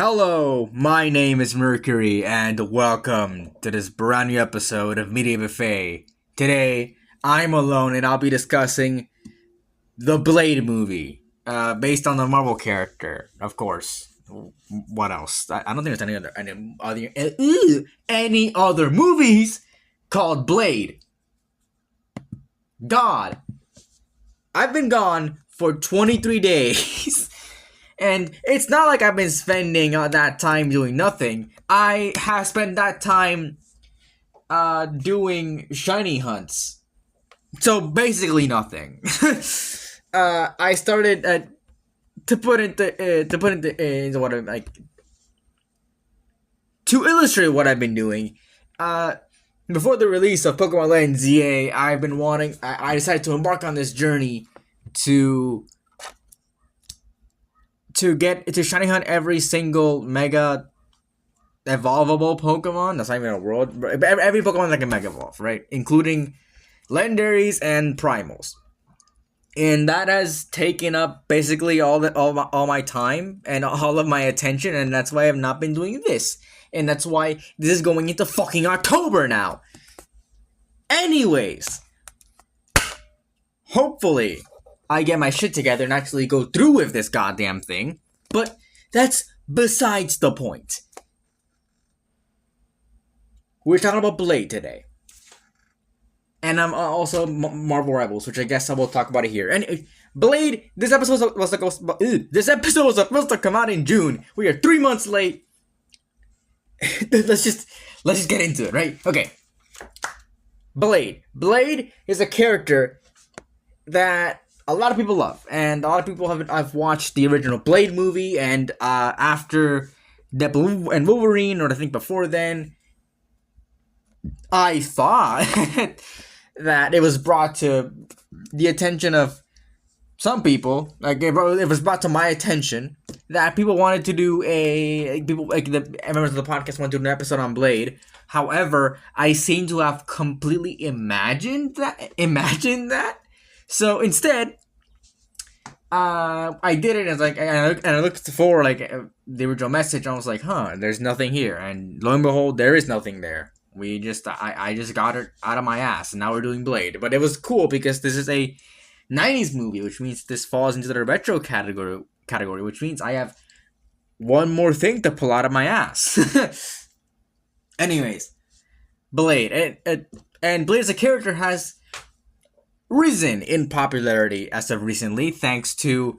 Hello, my name is Mercury, and welcome to this brand new episode of Media Buffet. Today, I'm alone and I'll be discussing the Blade movie, based on the Marvel character, of course. What else? I don't think there's any other movies called Blade. God, I've been gone for 23 days. And it's not like I've been spending that time doing nothing. I have spent that time doing shiny hunts. So basically nothing. I started into what I'm like to illustrate what I've been doing. Before the release of Pokemon Legends ZA, I've been wanting. I decided to embark on this journey to get to shiny hunt every single mega evolvable Pokemon. That's not even a world. Every Pokemon that can mega evolve, right? Including legendaries and primals. And that has taken up basically all my time and all of my attention, and that's why I've not been doing this. And that's why this is going into fucking October now. Anyways, hopefully I get my shit together and actually go through with this goddamn thing. But that's besides the point. We're talking about Blade today. And I'm also Marvel Rivals, which I guess I will talk about it here. And Blade, this episode was supposed to come out in June. We are 3 months late. let's just get into it, right? Okay. Blade is a character that a lot of people love, and a lot of people have watched the original Blade movie, and after Deadpool and Wolverine, or I think before then, I thought that it was brought to the attention of some people, like it was brought to my attention that people wanted to do members of the podcast wanted to do an episode on Blade. However, I seem to have completely imagined that. So instead, I did it as and I looked for the original message. And I was like, there's nothing here, and lo and behold, there is nothing there. I just got it out of my ass, and now we're doing Blade. But it was cool because this is a 90s movie, which means this falls into the retro category, which means I have one more thing to pull out of my ass. Anyways, Blade, and Blade as a character has risen in popularity as of recently, thanks to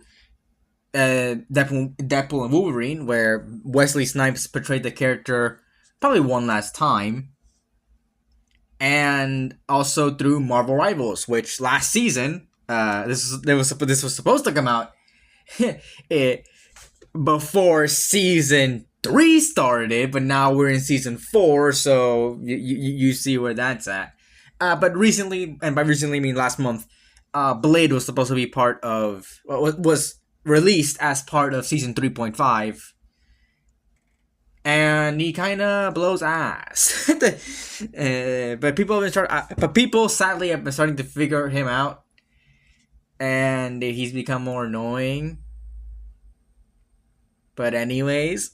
Deadpool and Wolverine, where Wesley Snipes portrayed the character probably one last time, and also through Marvel Rivals, which last season, this was supposed to come out before season 3 started, but now we're in season 4, so you see where that's at. But recently, and by recently I mean last month, Blade was supposed to be was released as part of season 3.5, and he kind of blows ass. But people sadly have been starting to figure him out, and he's become more annoying. But anyways,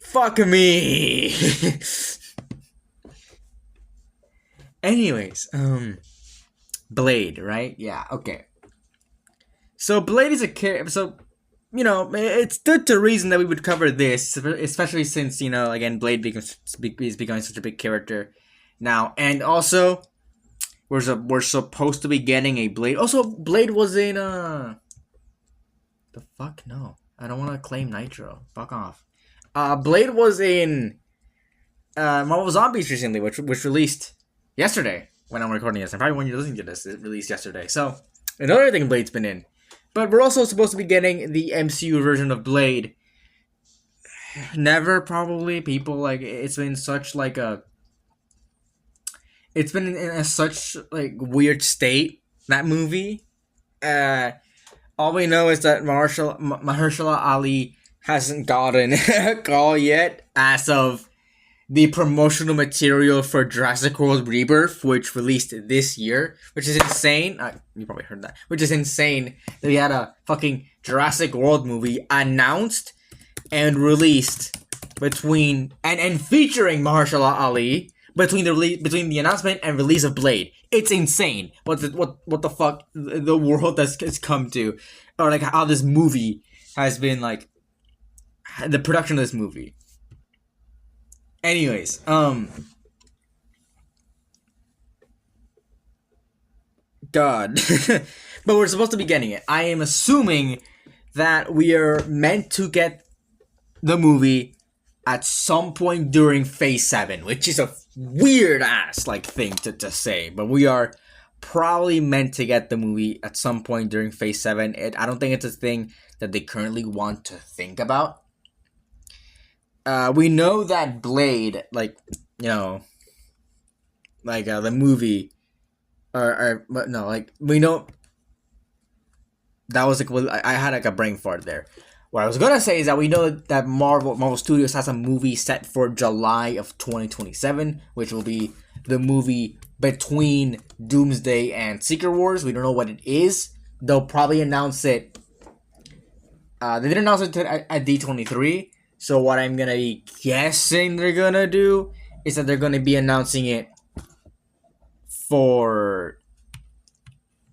fuck me. Anyways, Blade, right? Yeah, okay. So Blade is a character. So, it stood to reason that we would cover this, especially since again, Blade is becoming such a big character now, and also we're supposed to be getting a Blade. Also, Blade was in the fuck no, I don't want to claim Nitro. Fuck off. Blade was in Marvel Zombies recently, which released yesterday when I'm recording this. And probably when you're listening to this, it released yesterday. So, another thing Blade's been in. But we're also supposed to be getting the MCU version of Blade. Never, probably. People, it's been such, it's been in a such, weird state, that movie. All we know is that Mahershala Ali hasn't gotten a call yet as of the promotional material for Jurassic World Rebirth, which released this year, which is insane. You probably heard that. Which is insane that we had a fucking Jurassic World movie announced and released between and featuring Mahershala Ali between the announcement and release of Blade. It's insane. What the fuck the world has come to, or like how this movie has been like the production of this movie. Anyways, God, but we're supposed to be getting it. I am assuming that we are meant to get the movie at some point during Phase 7, which is a weird ass like thing to say, but we are probably meant to get the movie at some point during Phase 7. I don't think it's a thing that they currently want to think about. We know that Blade, like, you know, like the movie, but no, like, we know that was like, I had like a brain fart there. What I was gonna say is that we know that Marvel Studios has a movie set for July of 2027, which will be the movie between Doomsday and Secret Wars. We don't know what it is. They'll probably announce it. They didn't announce it at D23. So what I'm gonna be guessing they're gonna do is that they're gonna be announcing it for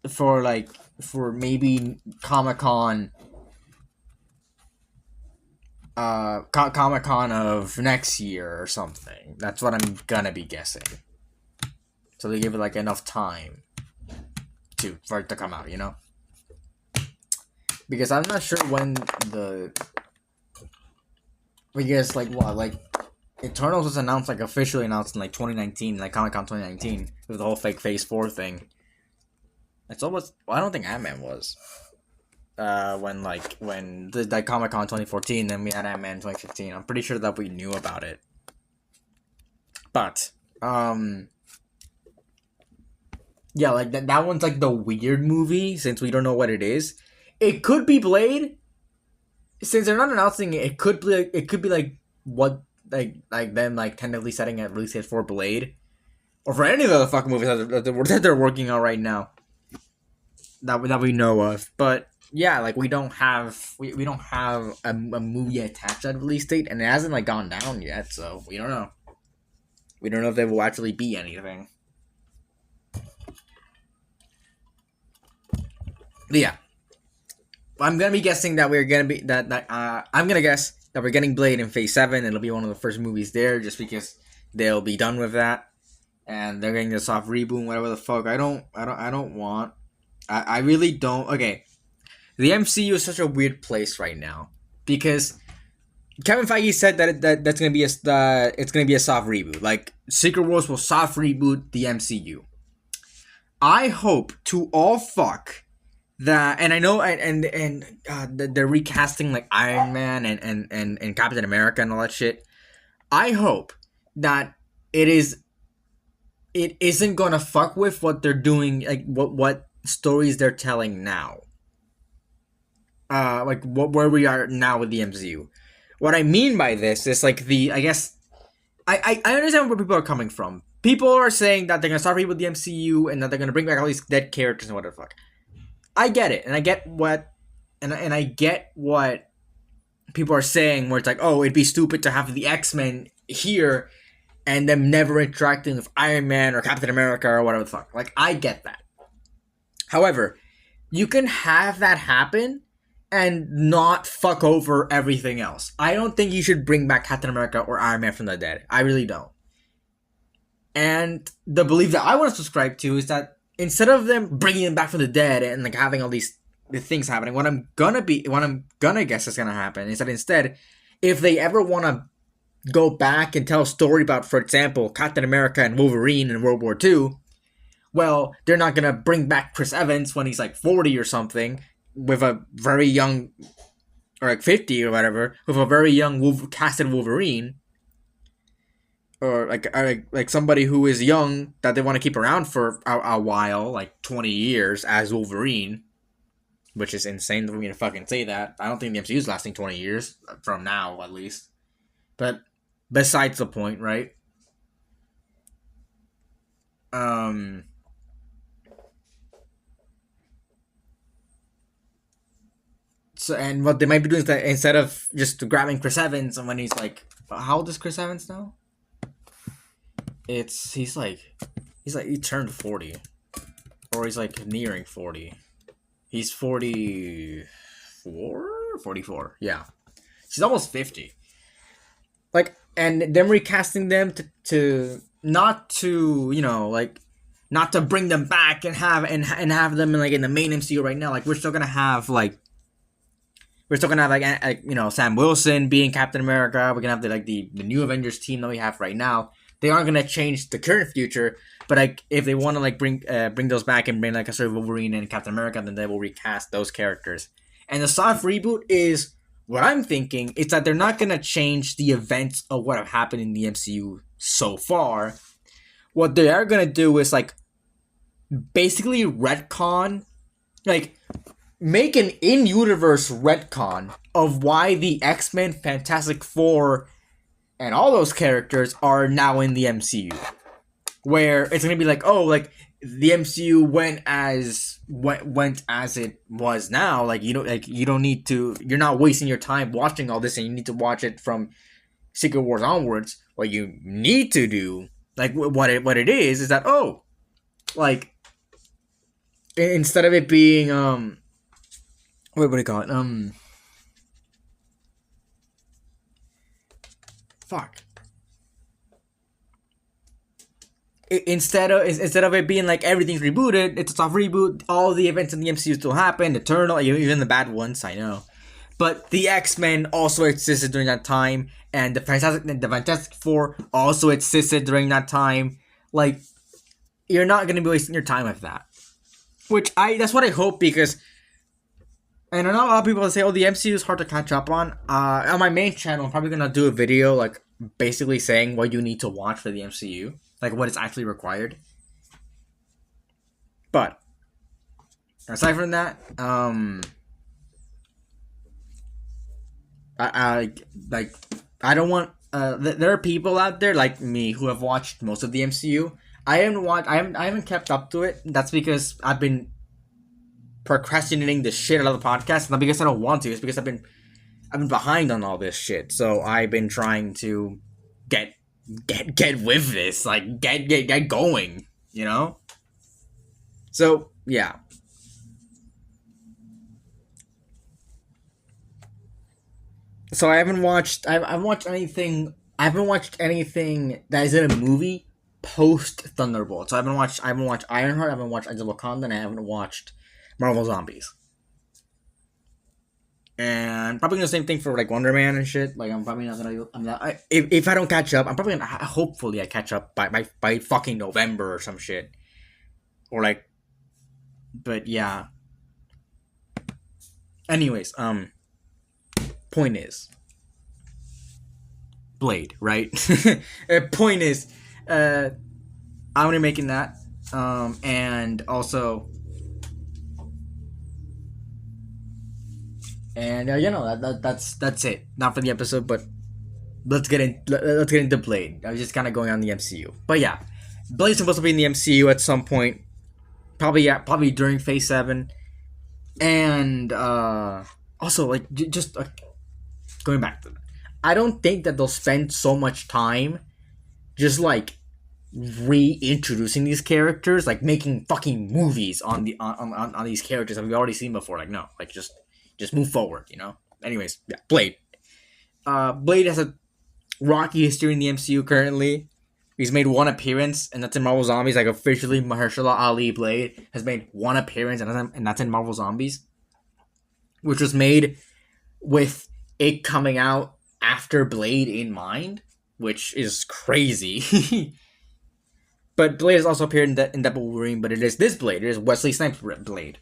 for maybe Comic-Con Comic-Con of next year or something. That's what I'm gonna be guessing. So they give it like enough time for it to come out, you know? Because I'm not sure when because like what, like Eternals was announced, like officially announced in like 2019, like Comic-Con 2019, with the whole fake Phase 4 thing. It's almost, well, I don't think Ant-Man was. When the Comic-Con 2014, then we had Ant-Man 2015. I'm pretty sure that we knew about it. But, yeah, like that one's like the weird movie, since we don't know what it is. It could be Blade. Since they're not announcing it, it could be like what, like them like tentatively setting a release date for Blade. Or for any of the other fucking movies that they're working on right now. That we know of. But yeah, like we don't have a movie attached to that release date, and it hasn't like gone down yet, so we don't know. We don't know if there will actually be anything. But yeah, I'm gonna be guessing that we're gonna be I'm gonna guess that we're getting Blade in Phase 7. It'll be one of the first movies there, just because they'll be done with that, and they're getting the soft reboot, whatever the fuck. I don't want. I really don't. Okay, the MCU is such a weird place right now because Kevin Feige said that's gonna be it's gonna be a soft reboot. Like Secret Wars will soft reboot the MCU. I hope to all fuck that, and I know, they're recasting like Iron Man and Captain America and all that shit. I hope that it isn't gonna fuck with what they're doing, like what stories they're telling now. Like where we are now with the MCU. What I mean by this is like I guess I understand where people are coming from. People are saying that they're gonna start with the MCU and that they're gonna bring back all these dead characters and whatever the fuck. I get it, and I get what I get what people are saying, where it's like, oh, it'd be stupid to have the X-Men here and them never interacting with Iron Man or Captain America or whatever the fuck. Like, I get that. However, you can have that happen and not fuck over everything else. I don't think you should bring back Captain America or Iron Man from the dead. I really don't. And the belief that I want to subscribe to is that instead of them bringing them back from the dead and like having all these things happening, what I'm gonna guess is gonna happen is that instead, if they ever want to go back and tell a story about, for example, Captain America and Wolverine in World War II, well, they're not gonna bring back Chris Evans when he's like 40 or something with a very young, or like 50 or whatever, with a very young casted Wolverine. Or like somebody who is young that they want to keep around for a while, like 20 years as Wolverine, which is insane for me to fucking say that. I don't think the MCU is lasting 20 years from now, at least. But besides the point, right? So, and what they might be doing is that instead of just grabbing Chris Evans, and when he's like, how old is Chris Evans now? He's like he turned 40, or he's like nearing 40. He's 44, 44. Yeah, he's almost 50. Like, and them recasting them to not to not to bring them back and have them in the main MCU right now. Like, we're still gonna have Sam Wilson being Captain America. We're gonna have the new Avengers team that we have right now. They aren't gonna change the current future, but like if they want to bring those back and bring like a sort of Wolverine and Captain America, then they will recast those characters. And the soft reboot is what I'm thinking. It's that they're not gonna change the events of what have happened in the MCU so far. What they are gonna do is like basically retcon, like make an in-universe retcon of why the X-Men, Fantastic Four, and all those characters are now in the MCU. Where it's gonna be like, oh, like the MCU went as it was now. Like you don't need to. You're not wasting your time watching all this, and you need to watch it from Secret Wars onwards. What you need to do, like what it is that like instead of it being what do you call it? Fuck. Instead of it being like everything's rebooted, it's a soft reboot. All the events in the MCU still happen. Eternal, even the bad ones, I know. But the X-Men also existed during that time, and the Fantastic Four also existed during that time. Like, you're not gonna be wasting your time with that. That's what I hope, because. And I know a lot of people say, the MCU is hard to catch up on. On my main channel, I'm probably going to do a video, like, basically saying what you need to watch for the MCU. Like, what is actually required. But, aside from that, I don't want, there are people out there like me who have watched most of the MCU. I haven't kept up to it. That's because I've been procrastinating the shit out of the podcast, not because I don't want to. It's because I've been behind on all this shit. So I've been trying to get with this, like get going, you know. So yeah. So I haven't watched anything that is in a movie post Thunderbolt. So I haven't watched Ironheart, I haven't watched Agents of Wakanda, and I haven't watched Marvel Zombies. And probably the same thing for like Wonder Man and shit. Like I'm probably not gonna. If I don't catch up, I'm probably gonna. Hopefully, I catch up by fucking November or some shit. Or like, but yeah. Anyways, point is, Blade, right? Point is, I'm gonna be making that, and also. And that's it. Not for the episode, but let's get into Blade. I was just kind of going on the MCU, but yeah, Blade's supposed to be in the MCU at some point, probably during Phase 7, and also like just going back to that, I don't think that they'll spend so much time just like reintroducing these characters, like making fucking movies on these characters that we've already seen before. Like no, like just move forward, you know? Anyways, yeah, Blade. Blade has a rocky history in the MCU currently. He's made one appearance, and that's in Marvel Zombies. Like, officially, Mahershala Ali Blade has made one appearance, and that's in Marvel Zombies. Which was made with it coming out after Blade in mind, which is crazy. But Blade has also appeared in Deadpool Wolverine, but it is this Blade. It is Wesley Snipes' Blade.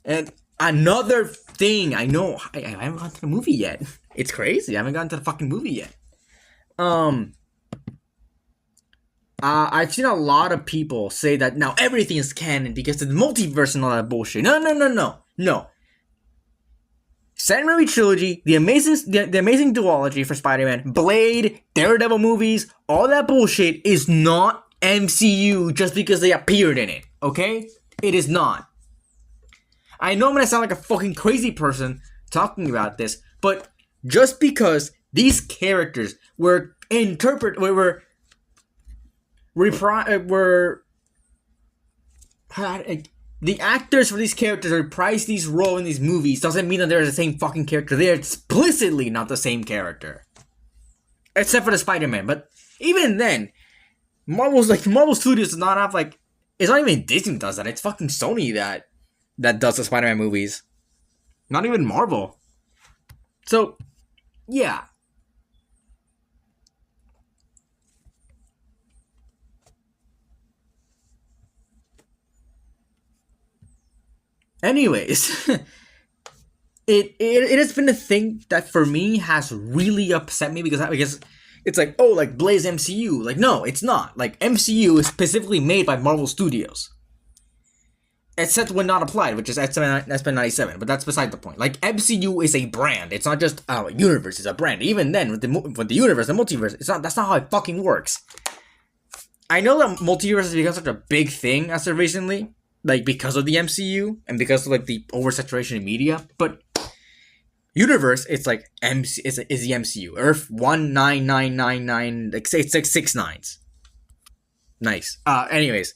And another thing, I know, I haven't gone to the movie yet. It's crazy. I haven't gotten to the fucking movie yet. I've seen a lot of people say that now everything is canon because of the multiverse and all that bullshit. No. Sam Raimi trilogy, the amazing duology for Spider-Man, Blade, Daredevil movies, all that bullshit is not MCU just because they appeared in it. Okay, it is not. I know I'm gonna sound like a fucking crazy person talking about this, but just because these characters were the actors for these characters reprise these roles in these movies doesn't mean that they're the same fucking character. They're explicitly not the same character. Except for the Spider-Man. But even then, Marvel Studios does not have it's not even Disney that does that. It's fucking Sony that does the Spider-Man movies. Not even Marvel. So, yeah. Anyways, it has been a thing that for me has really upset me because it's like, oh, like Blaze MCU. Like, no, it's not. Like, MCU is specifically made by Marvel Studios. Except when not applied, which is X-Men 97, but that's beside the point. Like, MCU is a brand. It's not just a universe, it's a brand. Even then, with the universe, the multiverse, that's not how it fucking works. I know that multiverse has become such a big thing as of recently, like, because of the MCU, and because of, like, the oversaturation in media, but universe, it's like, is the MCU. Earth 19999, like, it's like 6 nines. Nice. Anyways.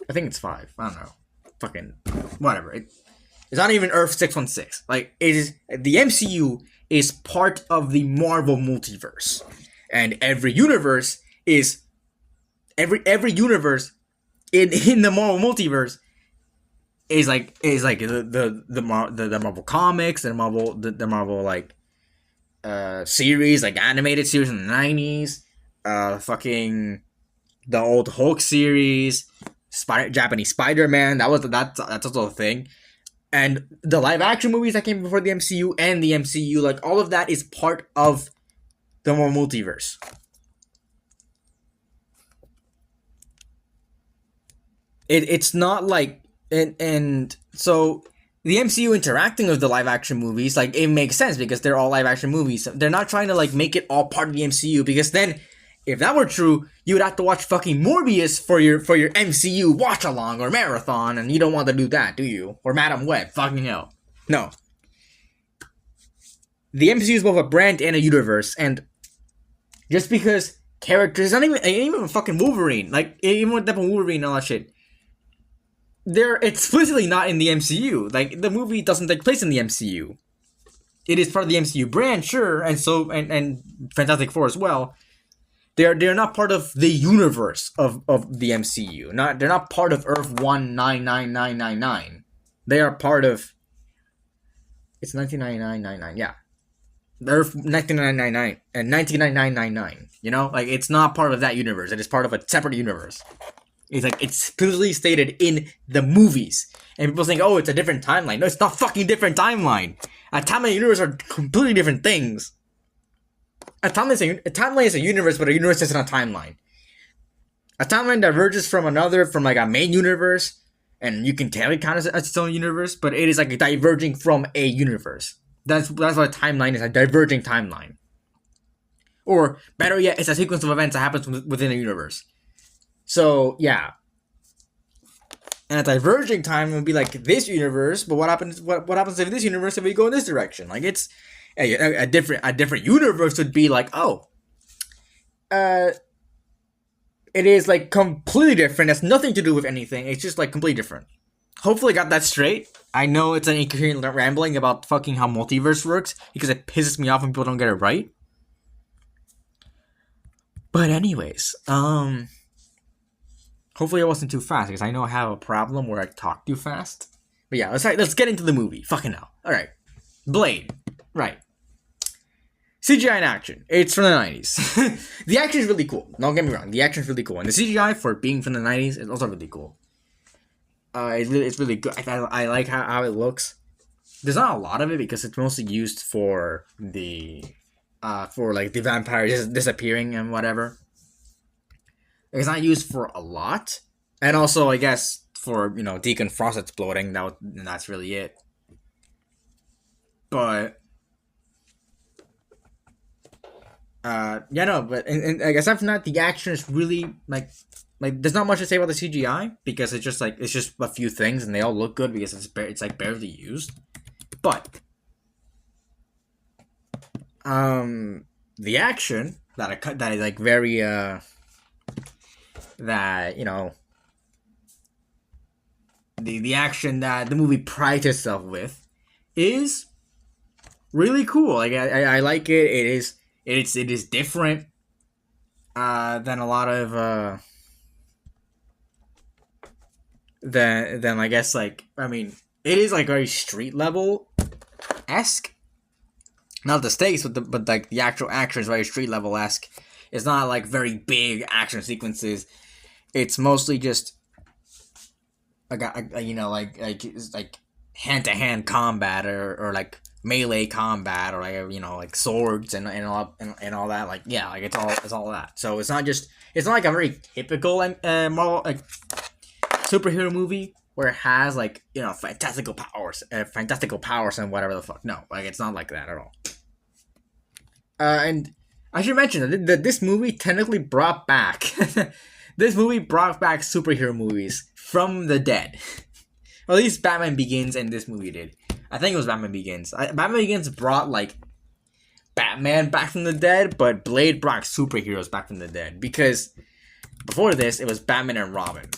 I think it's 5. I don't know. Fucking, whatever. It's not even Earth 616. Like, it is, the MCU is part of the Marvel multiverse. And every universe is, every universe in the Marvel multiverse is like the Marvel comics, the Marvel like series, like animated series in the 90s, fucking the old Hulk series, Japanese Spider-Man, that's also a thing. And the live action movies that came before the MCU and the MCU, like, all of that is part of the Marvel multiverse. It's not like, and so the MCU interacting with the live action movies, like, it makes sense because they're all live action movies. They're not trying to, like, make it all part of the MCU, because then, if that were true, you would have to watch fucking Morbius for your MCU watch along or marathon, and you don't want to do that, do you? Or Madam Web, fucking hell. No. The MCU is both a brand and a universe, and just because characters, not even fucking Wolverine, like, even with Wolverine and all that shit, they're explicitly not in the MCU. Like, the movie doesn't take place in the MCU. It is part of the MCU brand, sure, and so, and Fantastic Four as well. They're not part of the universe of the MCU. They're not part of Earth 199999. They are part of, it's 199999, yeah. Earth 1999 and 199999. You know, like, it's not part of that universe. It is part of a separate universe. It's like, it's clearly stated in the movies. And people think, oh, it's a different timeline. No, it's not fucking different timeline. A timeline and a universe are completely different things. A timeline is a universe, but a universe isn't a timeline. A timeline diverges from another, from like a main universe, and you can tell it counts as its own universe, but it is like diverging from a universe. That's what a timeline is, a diverging timeline. Or, better yet, it's a sequence of events that happens within a universe. So, yeah. And a diverging time would be like this universe, but what happens if this universe if we go in this direction? Like, it's a different universe would be like, oh, it is like completely different. It has nothing to do with anything. It's just like completely different. Hopefully I got that straight. I know it's an incoherent rambling about fucking how multiverse works, because it pisses me off when people don't get it right. But anyways, hopefully I wasn't too fast, because I know I have a problem where I talk too fast. But yeah, let's get into the movie. Fucking hell. Alright. Blade. Right. CGI in action. It's from the 90s. The action is really cool. Don't get me wrong. The action is really cool. And the CGI, for being from the 90s, is also really cool. It's really good. I like how it looks. There's not a lot of it because it's mostly used for the vampire disappearing and whatever. It's not used for a lot. And also, I guess, for, Deacon Frost exploding, that's really it. But but aside from that, the action is really, like, like there's not much to say about the CGI because it's just a few things and they all look good because it's like barely used. But the action that is like very that the action that the movie prides itself with is really cool. Like I like it. It is different than a lot of than I guess like I mean it is like very street level esque. Not the stakes, but like the actual action is very street level esque. It's not like very big action sequences. It's mostly just like like hand to hand combat or like melee combat or like swords and all that. Like yeah, like it's all that. So it's not like a very typical Marvel like superhero movie where it has like fantastical powers and whatever the fuck. No, like it's not like that at all. And I should mention that this movie technically brought back this movie brought back superhero movies from the dead. Or at least Batman Begins and this movie did. I think it was Batman Begins. Batman Begins brought like Batman back from the dead, but Blade brought superheroes back from the dead because before this it was Batman and Robin.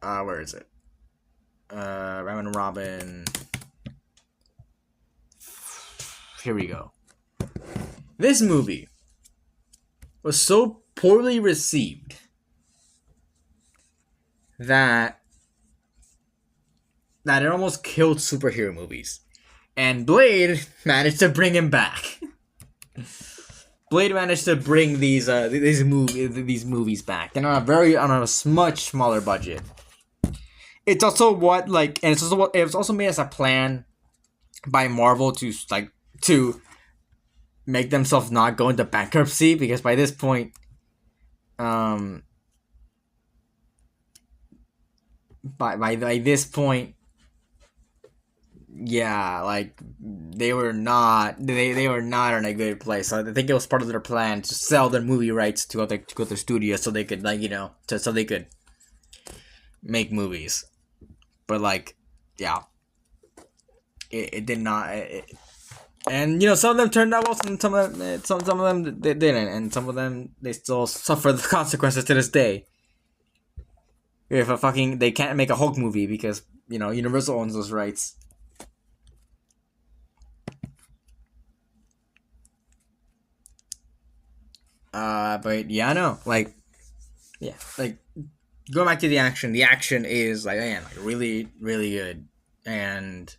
Where is it? Batman and Robin. Here we go. This movie was so poorly received that it almost killed superhero movies. And Blade managed to bring him back. Blade managed to bring these movies back. And on a much smaller budget. It's also it was also made as a plan by Marvel to make themselves not go into bankruptcy because by this point by this point yeah, like they were not in a good place. So I think it was part of their plan to sell their movie rights to other studios so they could so they could make movies. But like yeah, it did not. And some of them turned out well, some of them they didn't, and some of them they still suffer the consequences to this day. If they can't make a Hulk movie because Universal owns those rights. But yeah, no, like going back to the action. The action is like really really good, and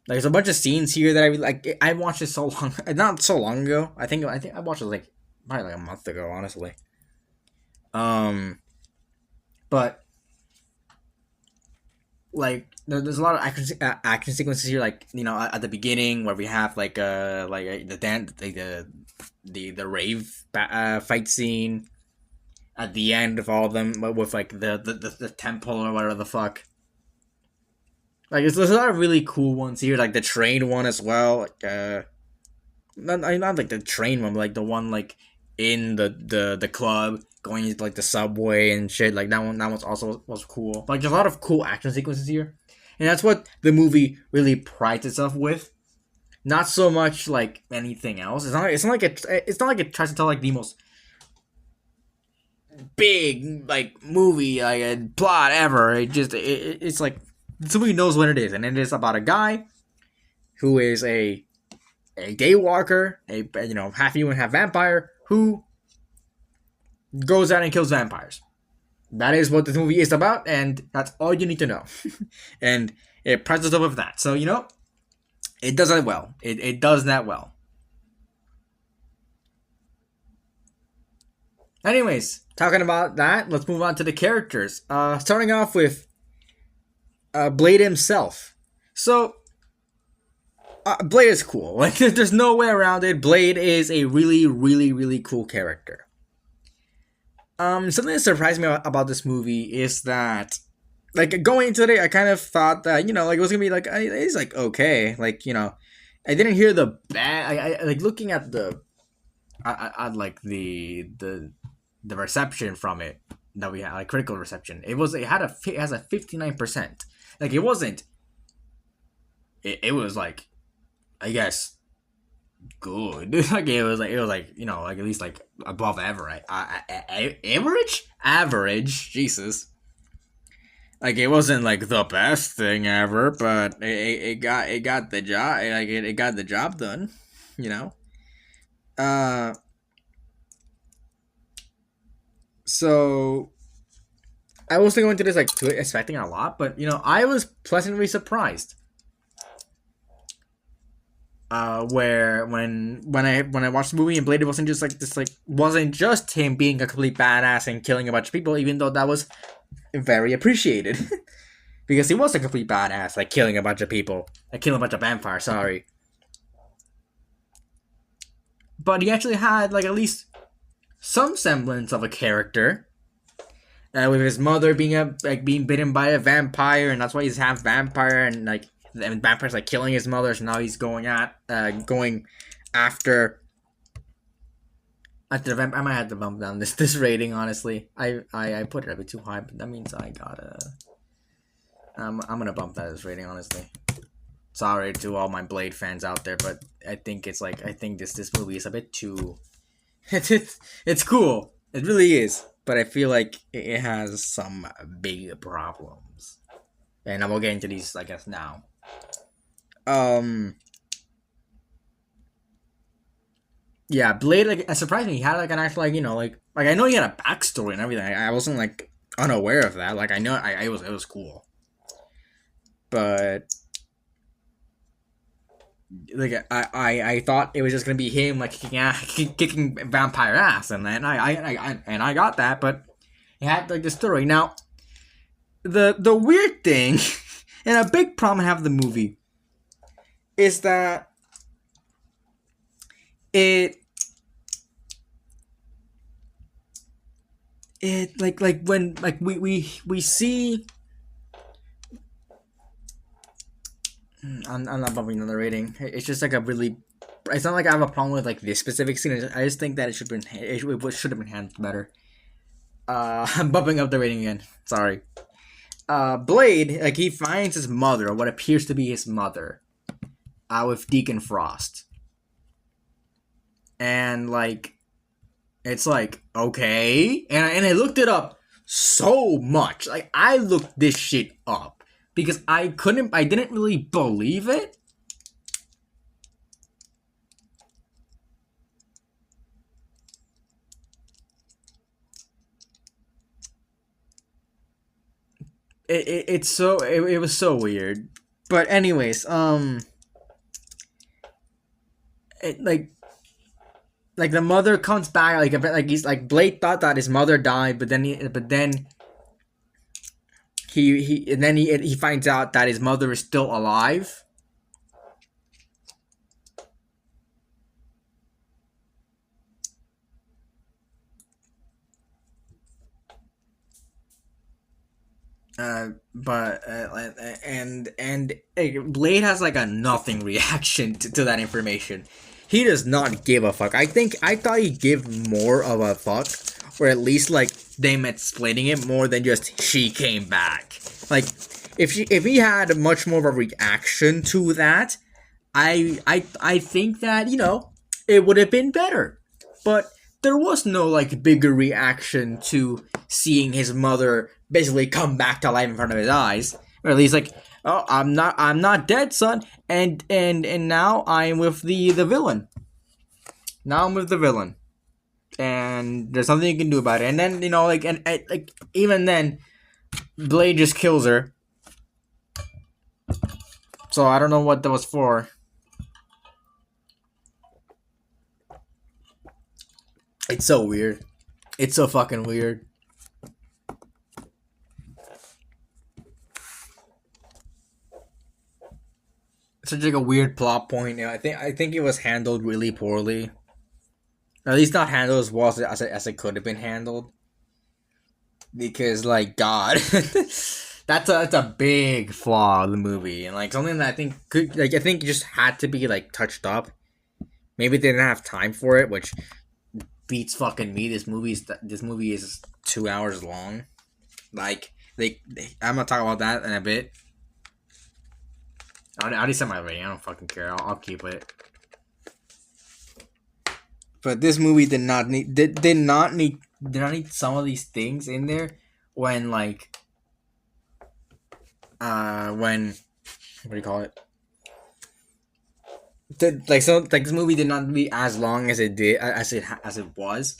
like, there's a bunch of scenes here that I really like. I watched it not so long ago. I think I watched it like probably like a month ago, honestly. But like there's a lot of action sequences here, like at the beginning where we have like the dance, like the rave fight scene. At the end of all of them, with like the temple or whatever the fuck. Like there's a lot of really cool ones here, like the train one as well. Like not like the train one, but like the one like in the club going into like the subway and shit. Like that one's also was cool. Like there's a lot of cool action sequences here, and that's what the movie really prides itself with. Not so much like anything else. It's not like it tries to tell like the most big like movie like a plot ever. It's like somebody knows what it is, and it is about a guy who is a daywalker, a half human, half vampire, who goes out and kills vampires. That is what the movie is about, and that's all you need to know. And it prides itself with that. So it does that well. It does that well. Anyways, talking about that, let's move on to the characters. Starting off with Blade himself. So, Blade is cool. Like, there's no way around it. Blade is a really, really, really cool character. Something that surprised me about this movie is that, like, going into it, I kind of thought that, like, it was gonna be like, it's like okay, like, I didn't hear the bad. I like looking at the, I like the the reception from it that we had, like critical reception. It has a 59%. Like it wasn't. It was like, I guess, good. Like it was like like at least like above average. Average. Jesus. Like it wasn't like the best thing ever, but it got the job. Like it got the job done. You know. Uh. So I wasn't going to this like expecting a lot, but I was pleasantly surprised. Where when I watched the movie and Blade, it wasn't just like this, like wasn't just him being a complete badass and killing a bunch of people, even though that was very appreciated. Because he was a complete badass, like killing a bunch of people, like killing a bunch of vampires. Sorry, but he actually had like at least some semblance of a character. With his mother being bitten by a vampire, and that's why he's half vampire, and like the vampires like killing his mother. So now he's going after the vampire. I might have to bump down this rating. Honestly, I put it a bit too high, but that means I gotta. I'm gonna bump that as rating. Honestly, sorry to all my Blade fans out there, but I think this movie is a bit too. It's cool. It really is. But I feel like it has some big problems. And I will get into these, I guess, now. Yeah, Blade, like, it surprised me. He had, like, an actual, like, like I know he had a backstory and everything. I wasn't, like, unaware of that. Like, I know, it was cool. But, like, I thought it was just gonna be him, like, kicking vampire ass, and then I got that, but it had like the story. Now, the weird thing, and a big problem I have with the movie, is that it like when like we see. I'm not bumping another rating. It's just like a really. It's not like I have a problem with like this specific scene. I just think that it should have been handled better. I'm bumping up the rating again. Sorry. Blade, like he finds his mother, or what appears to be his mother, with Deacon Frost, and like, it's like okay, and I looked it up so much. Like I looked this shit up. Because I didn't really believe it. It was so weird. But anyways, it like the mother comes back, like he's like Blade thought that his mother died, but then he finds out that his mother is still alive. Blade has like a nothing reaction to that information. He does not give a fuck. I thought he'd give more of a fuck, or at least like them explaining it more than just she came back. Like if he had much more of a reaction to that, I think that it would have been better. But there was no like bigger reaction to seeing his mother basically come back to life in front of his eyes, or at least like, oh, I'm not dead, son, and now I'm with the villain. Now I'm with the villain, and there's nothing you can do about it. And then like even then, Blade just kills her. So I don't know what that was for. It's so weird. It's so fucking weird. Such like a weird plot point. I think it was handled really poorly. Or at least not handled as well as it could have been handled. Because like God, that's a big flaw of the movie, and like something that I think just had to be like touched up. Maybe they didn't have time for it, which beats fucking me. This movie is 2 hours long. Like I'm gonna talk about that in a bit. I already said my rating. I don't fucking care. I'll keep it. But this movie did not need some of these things in there when when what do you call it? This movie did not be as long as it was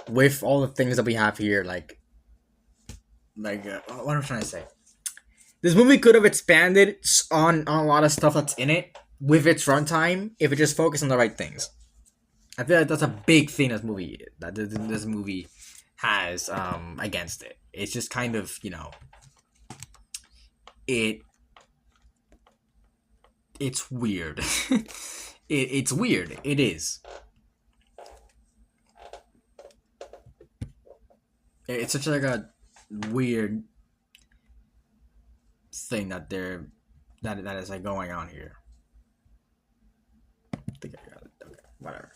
with all the things that we have here what am I trying to say? This movie could have expanded on a lot of stuff that's in it with its runtime if it just focused on the right things. I feel like that's a big thing this movie has against it. It's just kind of, it's weird. It's weird. It is. It's such like a weird thing that is like going on here. I think I got it. Okay, whatever.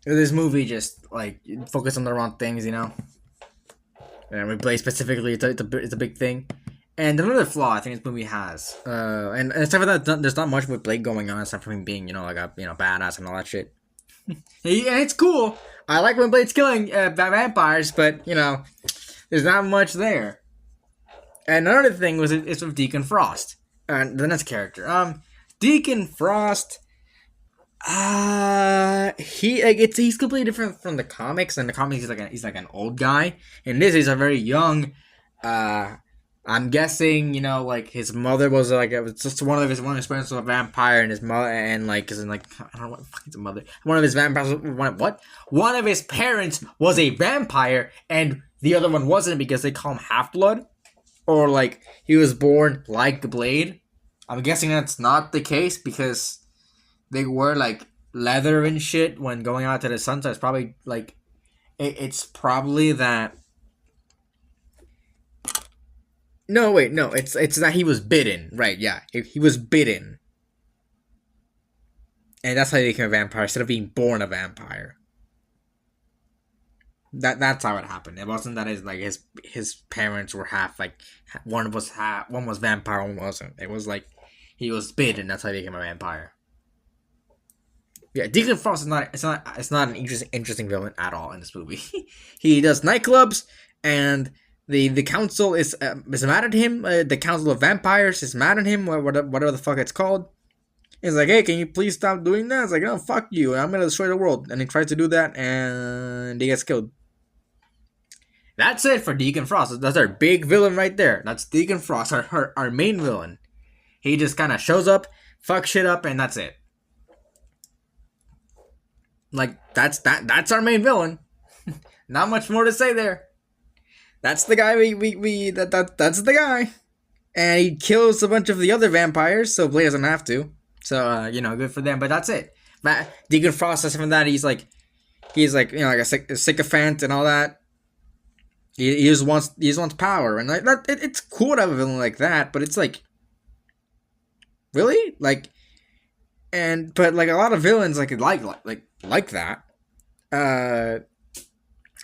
This movie just like focused on the wrong things, and replay specifically. It's a big thing. And another flaw I think this movie has, and except for that, there's not much with Blake going on aside from him being, like a badass and all that shit. And it's cool. I like when Blade's killing vampires, but there's not much there. And another thing is with Deacon Frost, the next character. Deacon Frost. He's completely different from the comics. In the comics, he's like an old guy. In this, he's a very young. I'm guessing, like his mother was just one of his parents was a vampire, and his mother and I don't know what the fuck is a mother. One of his vampires. One of his parents was a vampire, and the other one wasn't because they call him half blood, or like he was born like the Blade. I'm guessing that's not the case because they wear like leather and shit when going out to the sun. So it's probably like it's probably that. No, wait, no. It's that he was bitten, right? Yeah, he was bitten, and that's how he became a vampire instead of being born a vampire. That's how it happened. It wasn't that his parents were half one was vampire, one wasn't. It was like he was bitten. That's how he became a vampire. Yeah, Deacon Frost is not. It's not an interesting villain at all in this movie. He does nightclubs, and the council is mad at him. The council of vampires is mad at him. Whatever the fuck it's called. He's like, hey, can you please stop doing that? It's like, oh, fuck you. I'm gonna destroy the world. And he tries to do that, and he gets killed. That's it for Deacon Frost. That's our big villain right there. That's Deacon Frost, our main villain. He just kind of shows up, fucks shit up, and that's it. Like that's our main villain. Not much more to say there. That's the guy that's the guy. And he kills a bunch of the other vampires, so Blade doesn't have to. So good for them, but that's it. Deacon Frost, aside from that, he's like a sycophant and all that. He just wants power, and it's cool to have a villain like that, but it's like really but a lot of villains like that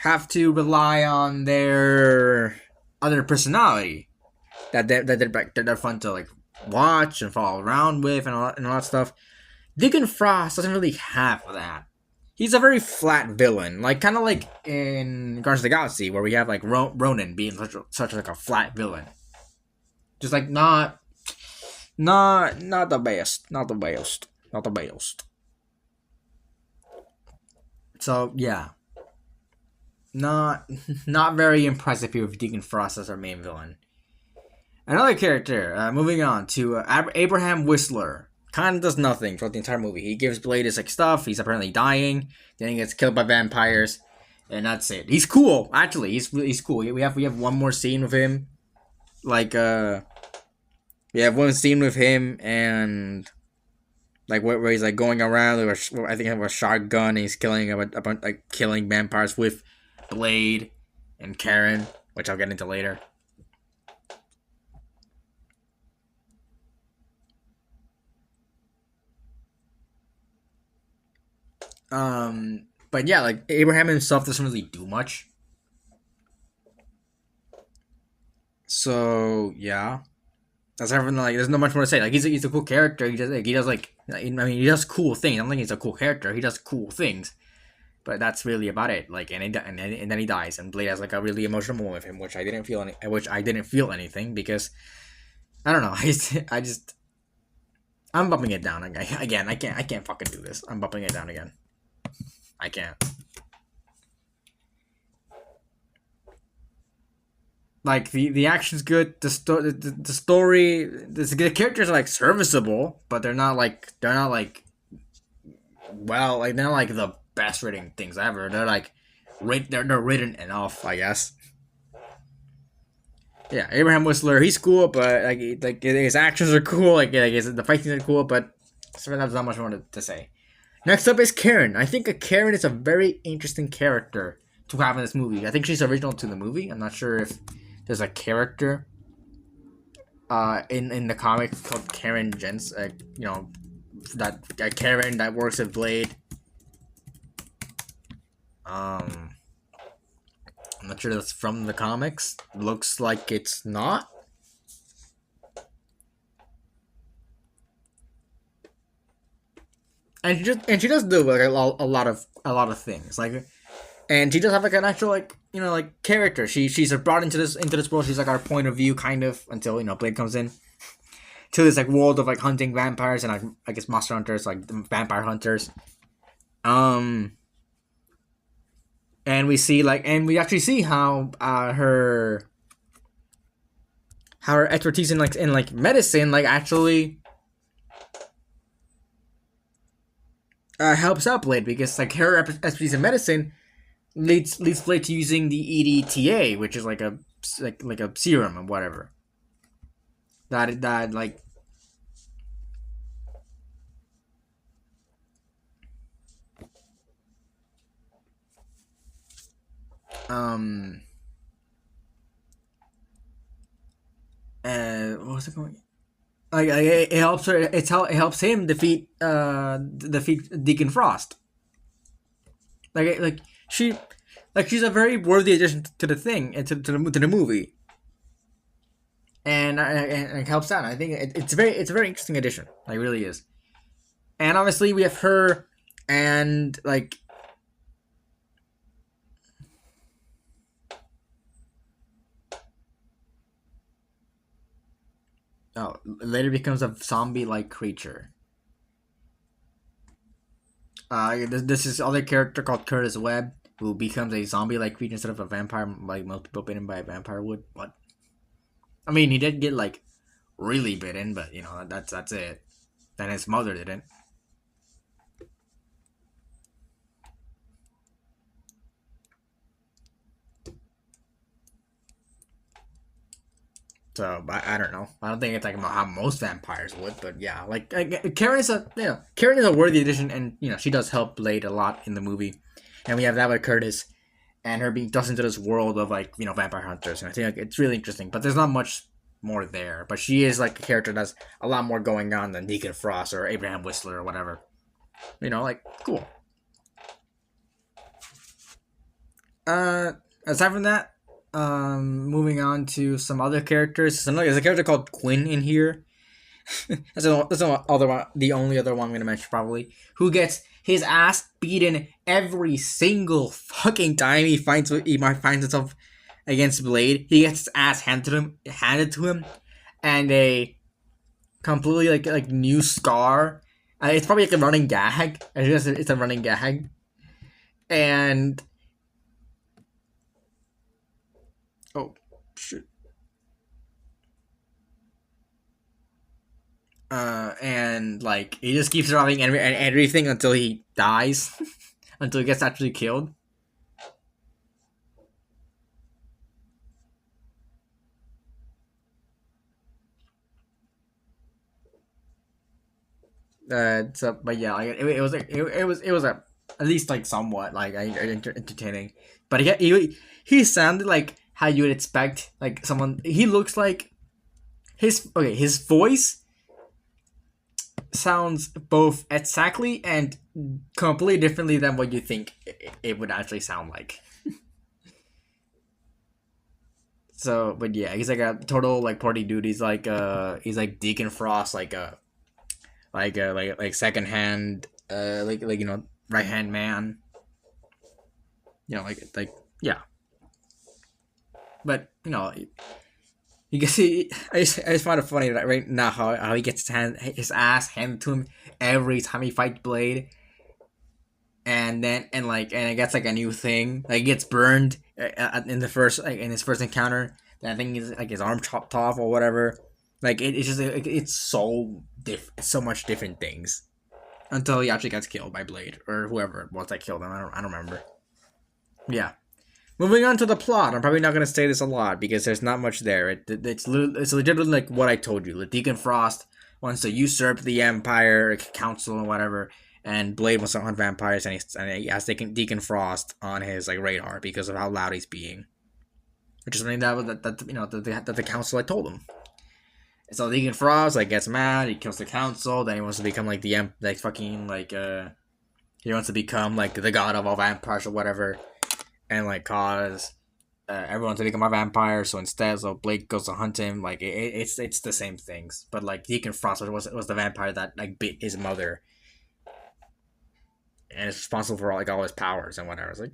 have to rely on their other personality that they're fun to like watch and follow around with and all that stuff. Deacon Frost doesn't really have that. He's a very flat villain, kind of like in Guardians of the Galaxy, where we have like Ronan being such like a flat villain, just like not the best. So yeah, not very impressive here with Deacon Frost as our main villain. Another character, moving on to Abraham Whistler. Kind of does nothing throughout the entire movie. He gives Blade his stuff. He's apparently dying. Then he gets killed by vampires, and that's it. He's cool, actually. He's cool. We have one more scene with him, we have one scene with him, and where he's going around with I think with a shotgun. And he's killing killing vampires with Blade and Karen, which I'll get into later. But yeah, like Abraham himself doesn't really do much. So yeah, that's everything. Like, there's not much more to say. Like, he's a cool character. He does cool things. I don't think he's a cool character. He does cool things, but that's really about it. Like, and then he dies, and Blade has like a really emotional moment with him, which I didn't feel anything because I don't know. I'm bumping it down again. I can't fucking do this. I'm bumping it down again. I can't. Like the action's good. The story, the characters are like serviceable, but they're not like well, like they're not like the best written things ever. They're like they're written enough, I guess. Yeah, Abraham Whistler, he's cool, but like his actions are cool. The fight scenes are cool, but there's not much more to say. Next up is Karen. I think Karen is a very interesting character to have in this movie. I think she's original to the movie. I'm not sure if there's a character in the comics called Karen Jens. That Karen that works at Blade. I'm not sure that's from the comics. Looks like it's not. And she does do like a lot of things like, and she does have like an actual like character. She's brought into this world. She's like our point of view kind of until Blade comes in to this like world of like hunting vampires and like I guess monster hunters, like vampire hunters. And we see we actually see how her expertise in medicine actually helps out Blade, because like her expertise in medicine leads Blade to using the EDTA, which is like a serum or whatever. That like what was it going? Like it helps her. It helps him defeat Deacon Frost. She she's a very worthy addition to the thing and to the movie, and it helps out. I think it's a very interesting addition. Like, really is. And obviously we have her and like. Oh, later becomes a zombie-like creature. This is other character called Curtis Webb, who becomes a zombie-like creature instead of a vampire, like most people bitten by a vampire would. What? I mean, he did get like really bitten, but that's it. Then his mother didn't. So, I don't know. I don't think it's like how most vampires would, but yeah, Karen is a worthy addition, and she does help Blade a lot in the movie, and we have that with Curtis, and her being thrust into this world of vampire hunters, and I think it's really interesting. But there's not much more there. But she is like a character that's a lot more going on than Deacon Frost or Abraham Whistler or whatever. Cool. Aside from that. Moving on to some other characters. There's a character called Quinn in here. that's the only other one I'm gonna mention probably. Who gets his ass beaten every single fucking time he finds himself against Blade. He gets his ass handed to him, and a completely like new scar. It's probably like a running gag. It's a running gag, and. Oh, shit. And he just keeps surviving everything until he dies, until he gets actually killed. But yeah, it was a at least somewhat entertaining. But he sounded like how you would expect someone. He looks like his voice. sounds both exactly and completely differently than what you think it would actually sound like. So, but yeah, he's like a total like party dude. He's like Deacon Frost, like secondhand, like right hand man. Like yeah. But you can see. I just find it funny that right now how he gets his ass handed to him every time he fights Blade, and it gets like a new thing. Like, he gets burned in the first in his first encounter. Then I think he's like his arm chopped off or whatever. Like, it's just it's so much different things until he actually gets killed by Blade or whoever it was that killed him. I don't remember. Yeah. Moving on to the plot, I'm probably not going to say this a lot because there's not much there. It's legitimately like what I told you. Deacon Frost wants to usurp the Empire Council and whatever, and Blade wants to hunt vampires, and he has Deacon Frost on his like radar because of how loud he's being, which is something that the Council had told him. And so Deacon Frost like gets mad, he kills the Council, then he wants to become like he wants to become like the god of all vampires or whatever. And like cause everyone to become a vampire, so Blake goes to hunt him. Like it's the same things, but like Deacon Frost was the vampire that like bit his mother, and is responsible for like all his powers and whatever. It's like,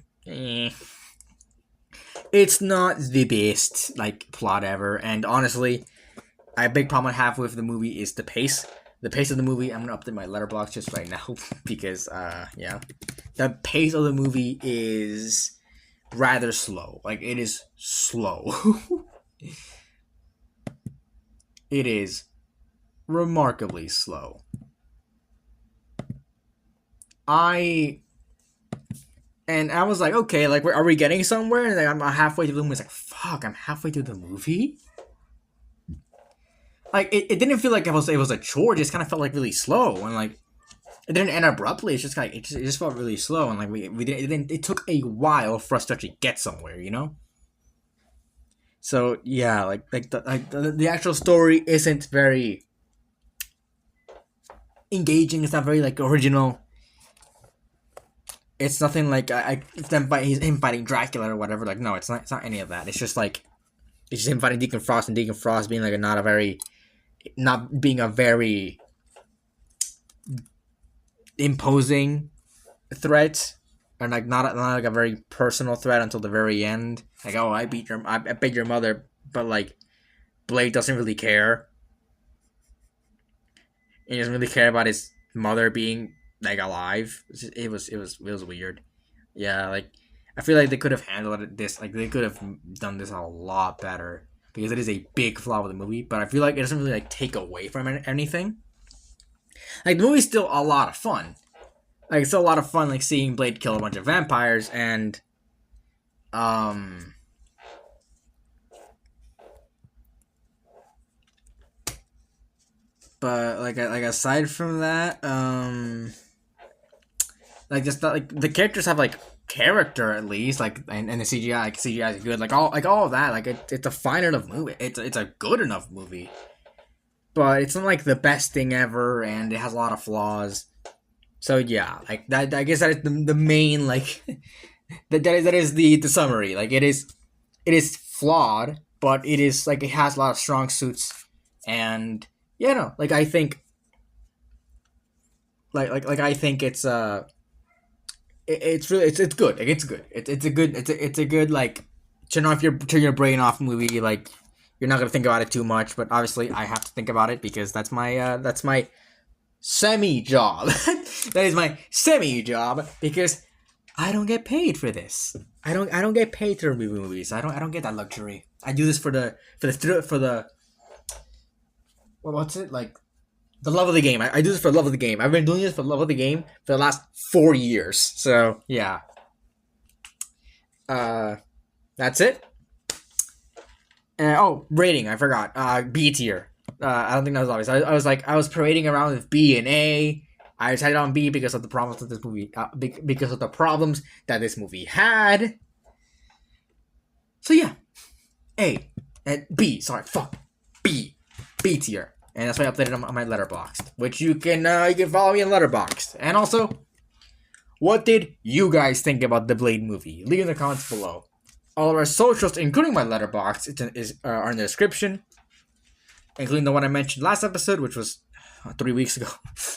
it's not the best like plot ever, and honestly, a big problem I have with the movie is the pace. The pace of the movie. I'm gonna update my letterbox just right now because the pace of the movie is rather slow. Like, it is slow. It is remarkably slow. I was like, okay, like, are we getting somewhere? And like, I'm halfway through the movie. It's like, fuck, I'm halfway through the movie. Like, it didn't feel like it was a chore. It just kind of felt like really slow, and like, it didn't end abruptly. It's just like it just felt really slow, and like we didn't. It took a while for us to actually get somewhere, So yeah, the actual story isn't very engaging. It's not very like original. It's nothing like him fighting Dracula or whatever. Like, no, it's not. It's not any of that. It's just him fighting Deacon Frost, and Deacon Frost being like not being a very imposing threat, and like not like a very personal threat until the very end. Like, oh, I beat your mother, but like Blake doesn't really care. He doesn't really care about his mother being like alive. It was weird. Yeah, like, I feel like they could have handled this. Like, they could have done this a lot better because it is a big flaw of the movie. But I feel like it doesn't really like take away from anything. Like, the movie's still a lot of fun. Like, it's still a lot of fun, like, seeing Blade kill a bunch of vampires, and, but, like aside from that, like, just, like, the characters have, like, character, at least, like, and the CGI is good, like all of that, like, it's a fine enough movie, it's a good enough movie. But it's not like the best thing ever, and it has a lot of flaws. So yeah, like that. I guess that is the main like that is the summary. Like, it is flawed, but it is like it has a lot of strong suits, and like I think I think it's it's really it's good. Like, it's good. It's a good like turn your brain off movie. Like, you're not gonna think about it too much, but obviously I have to think about it because that's my semi job. That is my semi job because I don't get paid for this. I don't get paid to review movies. I don't get that luxury. I do this for the what's it like, the love of the game. I do this for the love of the game. I've been doing this for the love of the game for the last 4 years. So yeah. That's it. Rating. I forgot. B tier. I don't think that was obvious. I was parading around with B and A. I decided on B because of the problems that this movie, because of the problems that this movie had. So yeah, A and B. Sorry, fuck B tier. and that's why I updated on my Letterboxd, which you can follow me on Letterboxd. And also, what did you guys think about the Blade movie? Leave in the comments below. All of our socials, including my Letterboxd, are in the description, including the one I mentioned last episode, which was 3 weeks ago,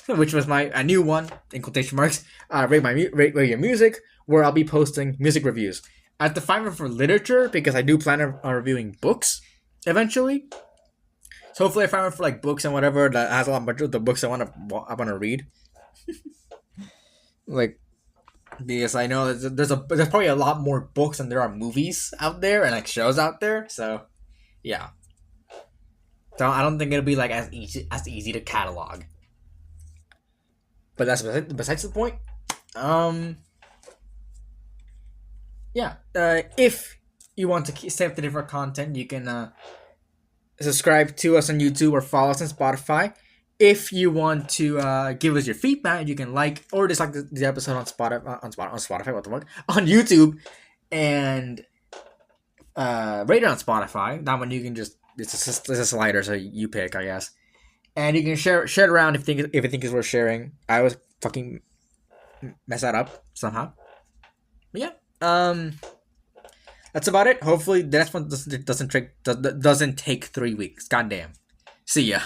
which was a new one in quotation marks. Rate your music, where I'll be posting music reviews. I have to find one for literature because I do plan on reviewing books eventually. So hopefully I find one for like books and whatever that has a lot of the books I want to read. Like, because I know there's probably a lot more books than there are movies out there and like shows out there. So yeah. So I don't think it'll be like as easy to catalog. But that's besides the point. Yeah. If you want to stay up to date for content, you can subscribe to us on YouTube or follow us on Spotify. If you want to give us your feedback, you can like or dislike the episode on Spotify. What the fuck? On YouTube, and rate it on Spotify. That one you can just it's a slider, so you pick, I guess. And you can share it around if you think is worth sharing. I always fucking mess that up somehow. But yeah, that's about it. Hopefully the next one doesn't take 3 weeks. Goddamn. See ya.